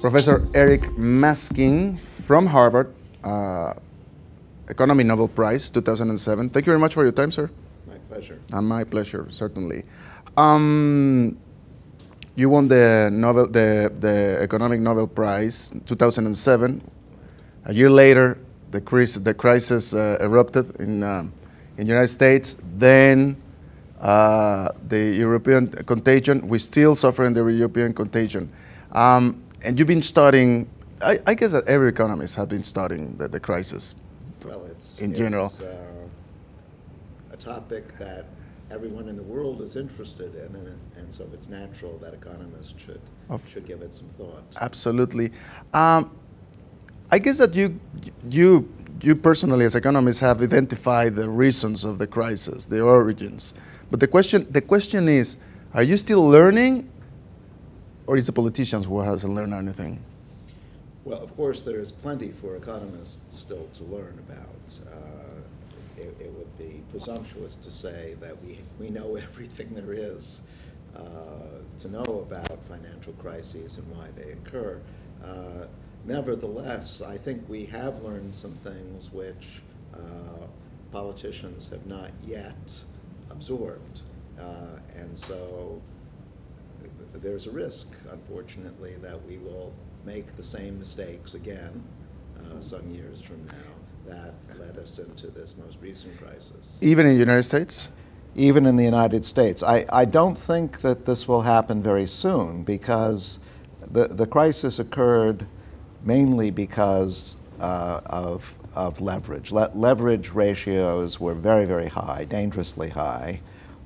Professor Eric Maskin from Harvard, Economy Nobel Prize 2007. Thank you very much for your time, sir. My pleasure. My pleasure, certainly. You won the Economic Nobel Prize 2007. A year later, the crisis erupted in the United States. Then the European contagion. We're still suffering the European contagion. And you've been studying, I guess that every economist has been studying the crisis. Well, it's general. It's a topic that everyone in the world is interested in, and so it's natural that economists should give it some thought. Absolutely. I guess that you personally, as economists, have identified the reasons of the crisis, the origins. But the question is, are you still learning, or is the politicians who hasn't learned anything? Well, of course, there is plenty for economists still to learn about. It would be presumptuous to say that we know everything there is to know about financial crises and why they occur. Nevertheless, I think we have learned some things which politicians have not yet absorbed. And so there's a risk, unfortunately, that we will make the same mistakes again some years from now that led us into this most recent crisis. Even in the United States? Even in the United States. I don't think that this will happen very soon, because the crisis occurred mainly because of leverage. Leverage ratios were very, very high, dangerously high,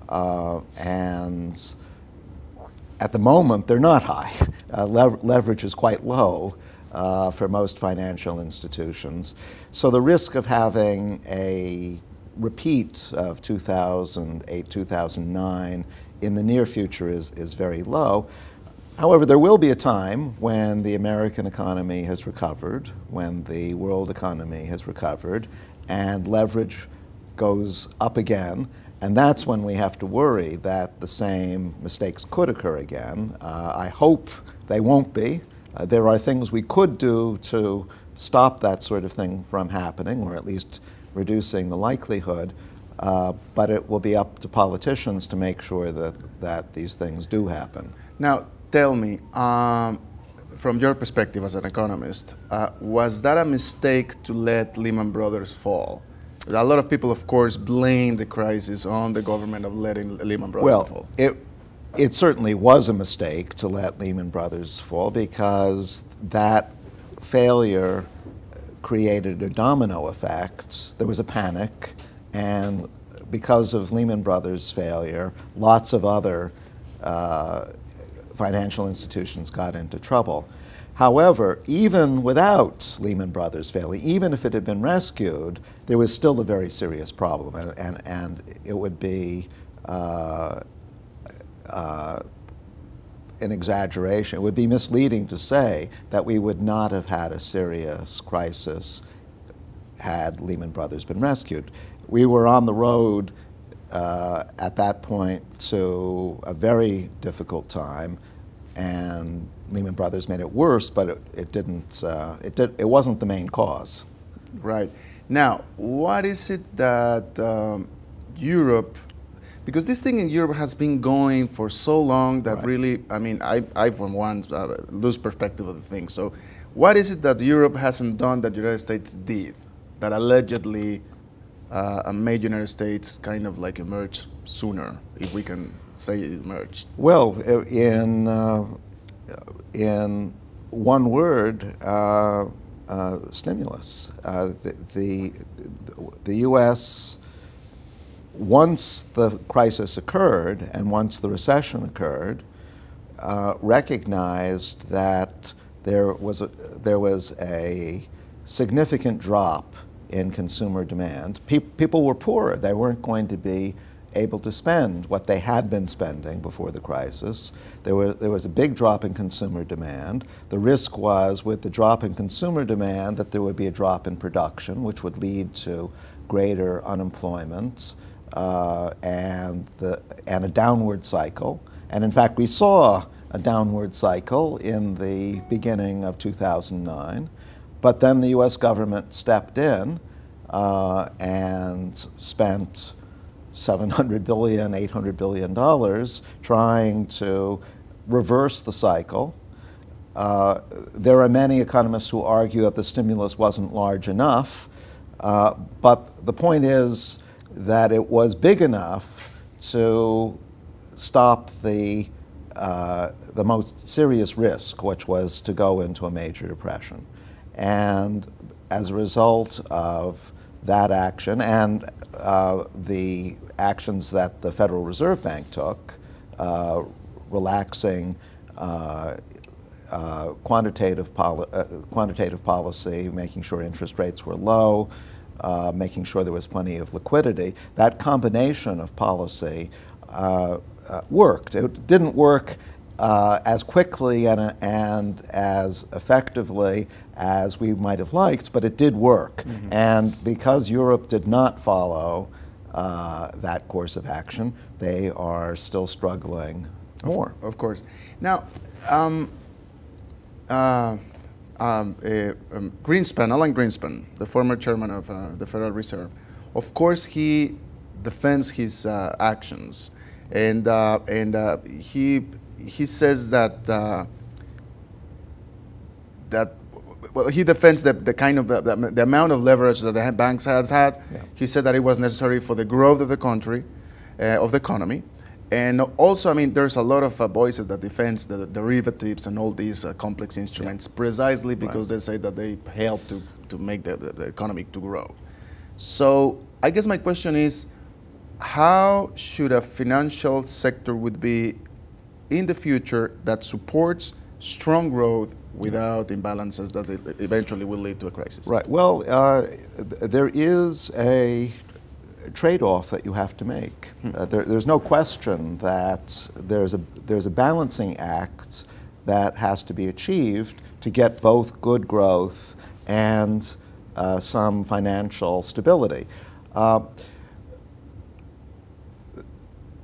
and at the moment they're not high. Leverage is quite low for most financial institutions. So the risk of having a repeat of 2008, 2009 in the near future is very low. However, there will be a time when the American economy has recovered, when the world economy has recovered, and leverage goes up again. And that's when we have to worry that the same mistakes could occur again. I hope they won't be. There are things we could do to stop that sort of thing from happening, or at least reducing the likelihood. But it will be up to politicians to make sure that these things do happen. Now, tell me, from your perspective as an economist, was that a mistake to let Lehman Brothers fall? A lot of people, of course, blame the crisis on the government of letting Lehman Brothers fall. It certainly was a mistake to let Lehman Brothers fall, because that failure created a domino effect. There was a panic, and because of Lehman Brothers' failure, lots of other financial institutions got into trouble. However, even without Lehman Brothers failing, even if it had been rescued, there was still a very serious problem, and it would be an exaggeration. It would be misleading to say that we would not have had a serious crisis had Lehman Brothers been rescued. We were on the road at that point to a very difficult time, and Lehman Brothers made it worse, but it wasn't the main cause. Right. Now, what is it that Europe, because this thing in Europe has been going for so long that really, I mean, I for one lose perspective of the thing. So what is it that Europe hasn't done that the United States did, that allegedly made the United States kind of like emerge sooner, if we can say it emerged? Well, in one word, stimulus. The U.S., once the crisis occurred and once the recession occurred, recognized that there was a significant drop in consumer demand. People were poorer. They weren't going to be able to spend what they had been spending before the crisis. There was a big drop in consumer demand. The risk was, with the drop in consumer demand, that there would be a drop in production, which would lead to greater unemployment and a downward cycle. And in fact, we saw a downward cycle in the beginning of 2009. But then the U.S. government stepped in and spent $700 billion, $800 billion trying to reverse the cycle. There are many economists who argue that the stimulus wasn't large enough, but the point is that it was big enough to stop the most serious risk, which was to go into a major depression. And as a result of that action and the actions that the Federal Reserve Bank took, relaxing quantitative policy, making sure interest rates were low, making sure there was plenty of liquidity, that combination of policy worked. It didn't work as quickly and as effectively as we might have liked, but it did work. Mm-hmm. And because Europe did not follow that course of action, they are still struggling more. Of course. Now, Greenspan, Alan Greenspan, the former chairman of the Federal Reserve, of course he defends his actions, and he says that well, he defends the kind of the amount of leverage that the banks has had. Yeah. He said that it was necessary for the growth of the country, of the economy. And also, I mean, there's a lot of voices that defend the derivatives and all these complex instruments, yeah, precisely because they say that they help to make the economy to grow. So I guess my question is, how should a financial sector would be in the future that supports strong growth without imbalances that eventually will lead to a crisis? Right. Well, there is a trade-off that you have to make. There's no question that there's a balancing act that has to be achieved to get both good growth and some financial stability.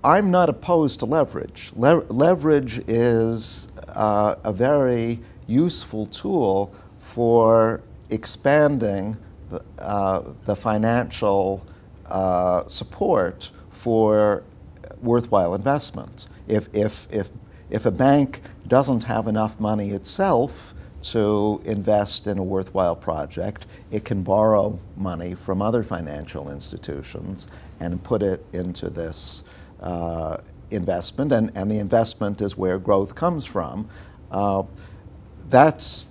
I'm not opposed to leverage. Leverage is a very useful tool for expanding the financial support for worthwhile investments. If a bank doesn't have enough money itself to invest in a worthwhile project, it can borrow money from other financial institutions and put it into this investment, and the investment is where growth comes from. That's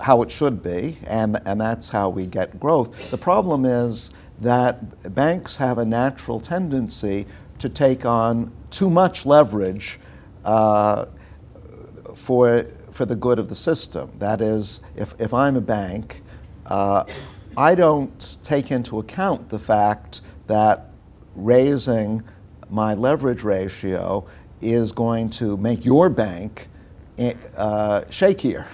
how it should be, and that's how we get growth. The problem is that banks have a natural tendency to take on too much leverage for the good of the system. That is, if I'm a bank, I don't take into account the fact that raising my leverage ratio is going to make your bank shakier.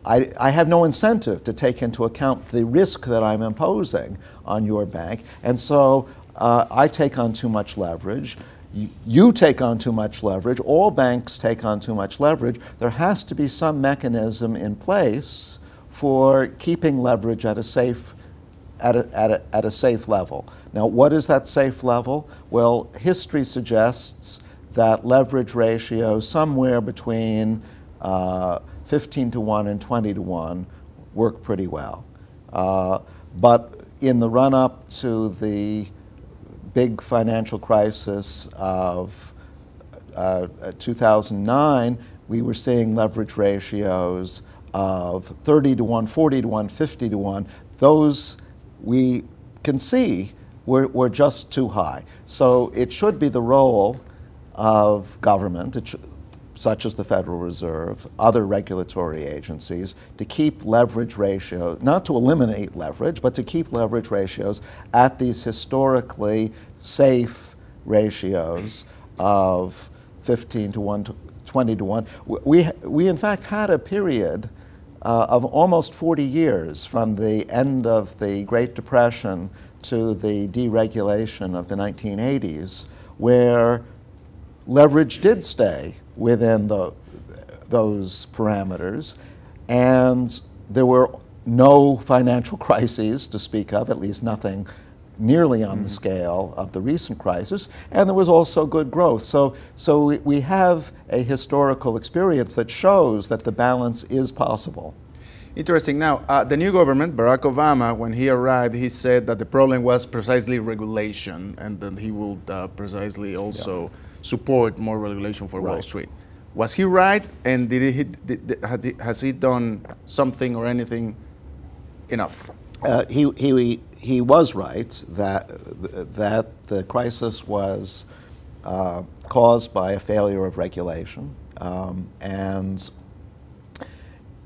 I have no incentive to take into account the risk that I'm imposing on your bank, and so I take on too much leverage. You take on too much leverage. All banks take on too much leverage. There has to be some mechanism in place for keeping leverage at a safe level. Now, what is that safe level? Well, history suggests that leverage ratios somewhere between 15 to 1 and 20 to 1 work pretty well. But in the run-up to the big financial crisis of 2009, we were seeing leverage ratios of 30 to 1, 40 to 1, 50 to 1. Those we can see were just too high. So it should be the role of government, such as the Federal Reserve, other regulatory agencies, to keep leverage ratios, not to eliminate leverage, but to keep leverage ratios at these historically safe ratios of 15 to 1, 20 to 1. We in fact had a period of almost 40 years from the end of the Great Depression to the deregulation of the 1980s, where leverage did stay within those parameters, and there were no financial crises to speak of, at least nothing nearly on the scale of the recent crisis, and there was also good growth. So we have a historical experience that shows that the balance is possible. Interesting. Now, the new government, Barack Obama, when he arrived, he said that the problem was precisely regulation, and that he will precisely also support more regulation for Wall Street. Was he right, and has he done something or anything enough? He was right that the crisis was caused by a failure of regulation, and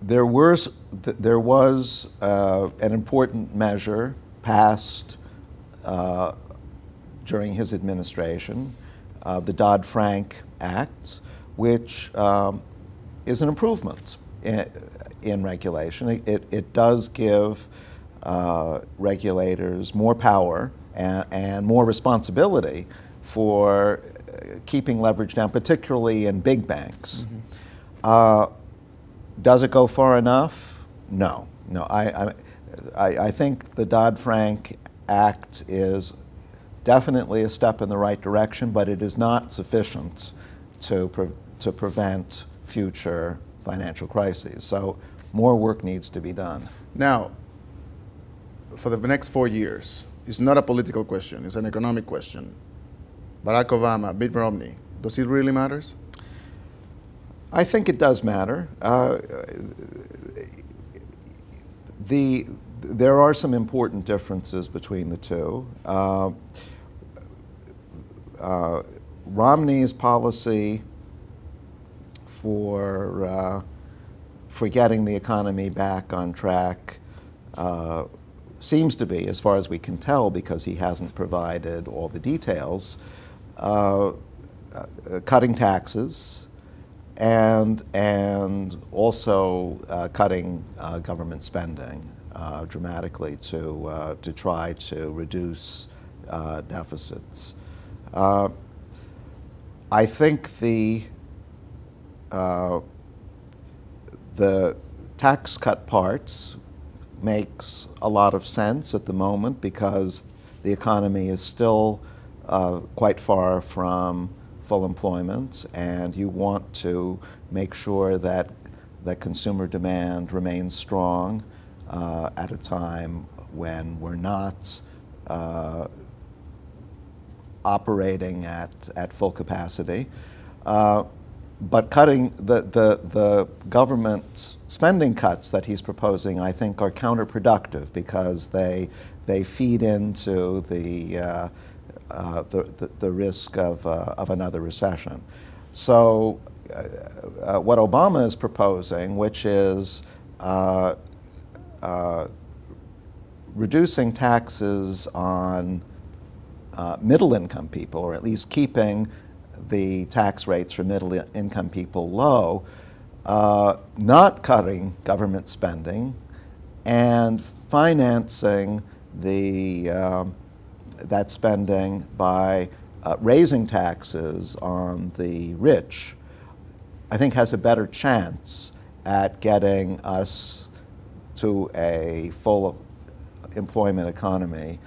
there was an important measure passed during his administration, the Dodd-Frank Act, which is an improvement in regulation. It does give regulators more power and more responsibility for keeping leverage down, particularly in big banks. Does it go far enough? No. I think the Dodd-Frank Act is definitely a step in the right direction, but it is not sufficient to prevent future financial crises. So more work needs to be done. Now, for the next 4 years, it's not a political question, it's an economic question. Barack Obama, Mitt Romney, does it really matter? I think it does matter. There are some important differences between the two. Romney's policy for getting the economy back on track seems to be, as far as we can tell, because he hasn't provided all the details, cutting taxes and also cutting government spending dramatically to try to reduce deficits. I think the tax cut parts makes a lot of sense at the moment because the economy is still quite far from full employment, and you want to make sure that consumer demand remains strong at a time when we're not operating at full capacity. But cutting the government spending cuts that he's proposing, I think, are counterproductive because they feed into the risk of another recession. So what Obama is proposing, which is reducing taxes on middle-income people, or at least keeping the tax rates for middle-income people low, not cutting government spending, and financing that spending by raising taxes on the rich, I think has a better chance at getting us to a full employment economy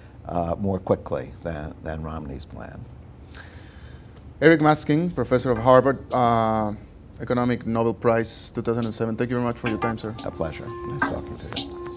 more quickly than Romney's plan. Eric Maskin, professor of Harvard, Economic Nobel Prize 2007. Thank you very much for your time, sir. A pleasure. Nice talking to you.